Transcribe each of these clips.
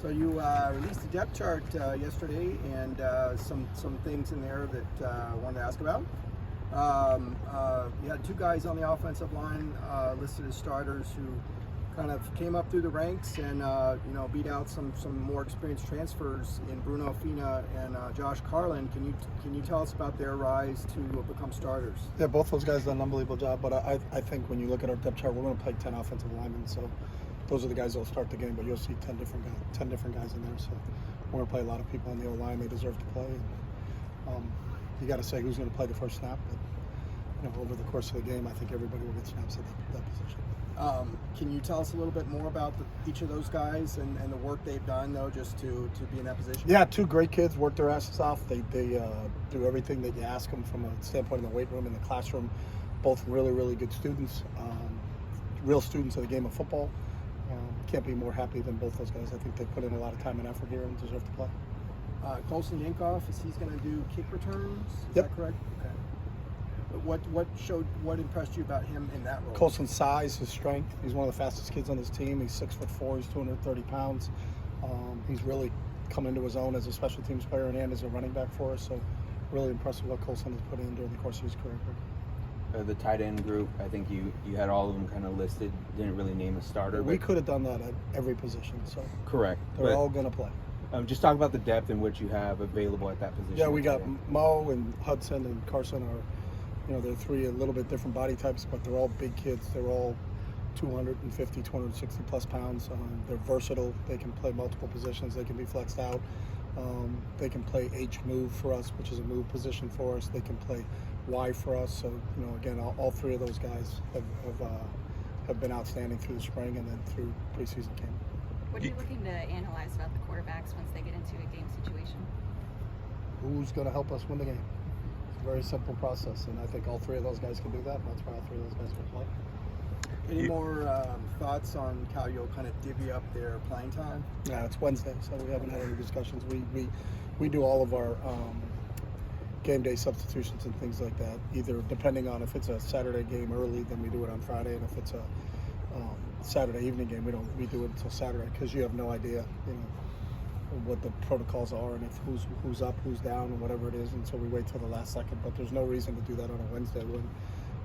So you released the depth chart yesterday, and some things in there that I wanted to ask about. You had two guys on the offensive line listed as starters who kind of came up through the ranks and beat out some more experienced transfers in Bruno Fina and Josh Carlin. Can you tell us about their rise to become starters? Yeah, both those guys done an unbelievable job. But I think when you look at our depth chart, we're going to play 10 offensive linemen. So those are the guys that will start the game. But you'll see 10 different guys in there. So we're going to play a lot of people on the O line. They deserve to play. And, you got to say who's going to play the first snap. But over the course of the game, I think everybody will get snaps at that position. Can you tell us a little bit more about each of those guys and the work they've done, though, just to be in that position? Yeah, two great kids, work their asses off. They do everything that you ask them from a standpoint in the weight room and the classroom. Both really, really good students, real students of the game of football. Can't be more happy than both those guys. I think they put in a lot of time and effort here and deserve to play. Colson he's going to do kick returns? Is Yep. that correct? Okay. What impressed you about him in that role? Colson's size, his strength. He's one of the fastest kids on his team. He's 6'4". He's 230 pounds. He's really come into his own as a special teams player and as a running back for us. So really impressed with what Colson has put in during the course of his career. The tight end group, I think you had all of them kind of listed. Didn't really name a starter. We could have done that at every position. So correct. They're all going to play. Just talk about the depth in which you have available at that position. Yeah, we got Mo and Hudson and Carson are. They're three a little bit different body types, but they're all big kids. They're all 250, 260 plus pounds. They're versatile. They can play multiple positions. They can be flexed out. They can play H move for us, which is a move position for us. They can play Y for us. So, again, all three of those guys have been outstanding through the spring and then through preseason camp. What are you looking to analyze about the quarterbacks once they get into a game situation? Who's going to help us win the game? Very simple process, and I think all three of those guys can do that. And that's why all three of those guys can play. Any more thoughts on how you'll kind of divvy up their playing time? Yeah, it's Wednesday, so we haven't had any discussions. We do all of our game day substitutions and things like that. Either depending on if it's a Saturday game early, then we do it on Friday, and if it's a Saturday evening game, we do it until Saturday because you have no idea, what the protocols are and if who's up, who's down, and whatever it is, and so we wait till the last second. But there's no reason to do that on a Wednesday when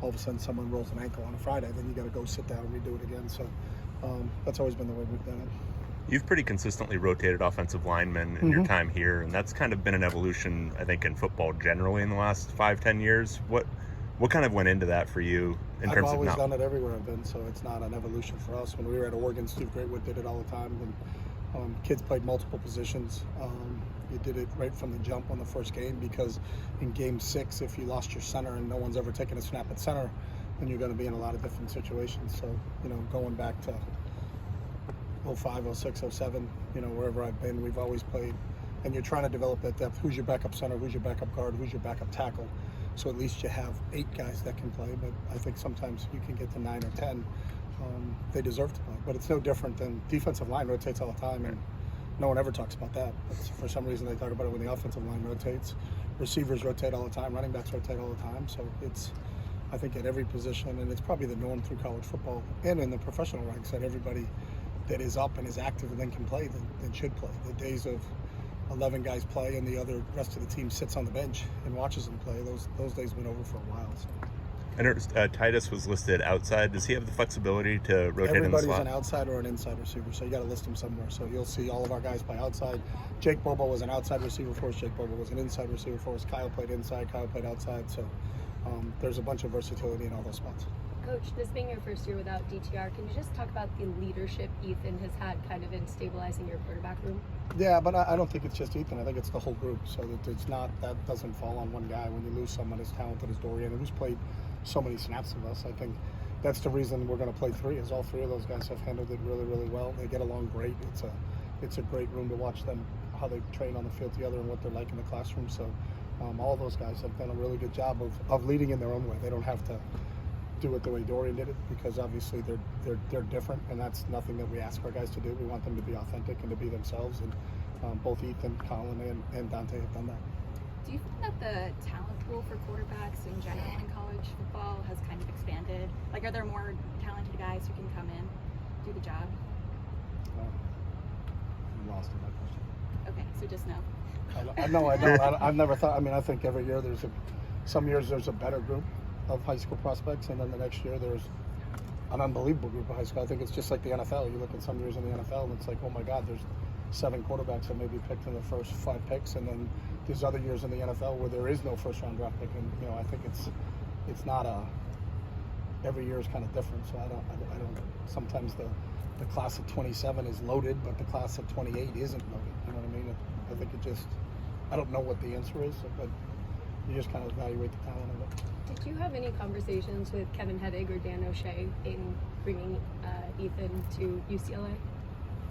all of a sudden someone rolls an ankle on a Friday. Then you got to go sit down and redo it again. So that's always been the way we've done it. You've pretty consistently rotated offensive linemen in your time here, and that's kind of been an evolution, I think, in football generally in the last 5-10 years. What kind of went into that for you in terms of? I've always done it everywhere I've been, so it's not an evolution for us. When we were at Oregon, Steve Greatwood did it all the time. Kids played multiple positions. You did it right from the jump on the first game because in game 6, if you lost your center and no one's ever taken a snap at center, then you're going to be in a lot of different situations. So, going back to 05, 06, 07, wherever I've been, we've always played. And you're trying to develop that depth. Who's your backup center? Who's your backup guard? Who's your backup tackle? So at least you have 8 guys that can play. But I think sometimes you can get to 9 or 10. They deserve to play, but it's no different than defensive line rotates all the time, and no one ever talks about that. But for some reason, they talk about it when the offensive line rotates. Receivers rotate all the time. Running backs rotate all the time. So it's, I think, at every position, and it's probably the norm through college football and in the professional ranks that everybody that is up and is active and then can play, then should play. The days of 11 guys play and the rest of the team sits on the bench and watches them play, those days have been over for a while. So. I noticed Titus was listed outside. Does he have the flexibility to rotate in the slot? Everybody's an outside or an inside receiver, so you got to list them somewhere. So you'll see all of our guys play outside. Jake Bobo was an outside receiver for us. Jake Bobo was an inside receiver for us. Kyle played inside. Kyle played outside. So there's a bunch of versatility in all those spots. Coach, this being your first year without DTR, can you just talk about the leadership Ethan has had kind of in stabilizing your quarterback room? Yeah, but I don't think it's just Ethan. I think it's the whole group. So that it's not, that doesn't fall on one guy. When you lose someone as talented as Dorian, who's played so many snaps of us, I think that's the reason we're going to play 3, is all 3 of those guys have handled it really, really well. They get along great. It's a great room to watch them, how they train on the field together and what they're like in the classroom. So all those guys have done a really good job of leading in their own way. They don't have to do it the way Dorian did it, because obviously they're different, and that's nothing that we ask our guys to do. We want them to be authentic and to be themselves, and both Ethan, Colin, and Dante have done that. Do you think that the talent pool for quarterbacks in general in college football has kind of expanded? Like, are there more talented guys who can come in, do the job? Well, asked him that question. Okay, so just no. I know. I've never thought. I mean, I think every year some years there's a better group of high school prospects, and then the next year there's an unbelievable group of high school. I think it's just like the NFL. You look at some years in the NFL, and it's like, oh my God, there's 7 quarterbacks that may be picked in the first 5 picks, and then there's other years in the NFL where there is no first round draft pick, and I think it's not every year is kind of different. So I don't. Sometimes the class of 27 is loaded, but the class of 28 isn't loaded. You know what I mean? I think I don't know what the answer is, but you just kind of evaluate the talent of it. Did you have any conversations with Kevin Heddig or Dan O'Shea in bringing Ethan to UCLA?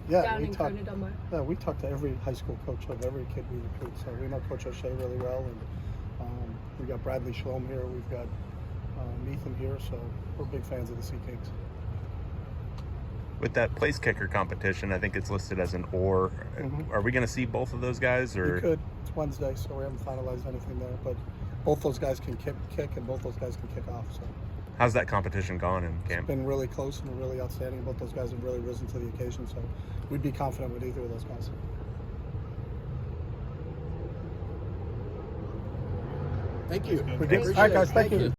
Yeah, Down in Corona Del Mar? Yeah, we talk to every high school coach of every kid we recruit, so we know Coach O'Shea really well, and we got Bradley Shalom here, we've got Ethan here, so we're big fans of the Sea Kings. With that place kicker competition, I think it's listed as an or. Mm-hmm. Are we going to see both of those guys? Or We could. It's Wednesday, so we haven't finalized anything there, but both those guys can kick, and both those guys can kick off. So how's that competition gone in camp? it's been really close and really outstanding. Both those guys have really risen to the occasion, so we'd be confident with either of those guys. Thank you. All right, guys. Thank you.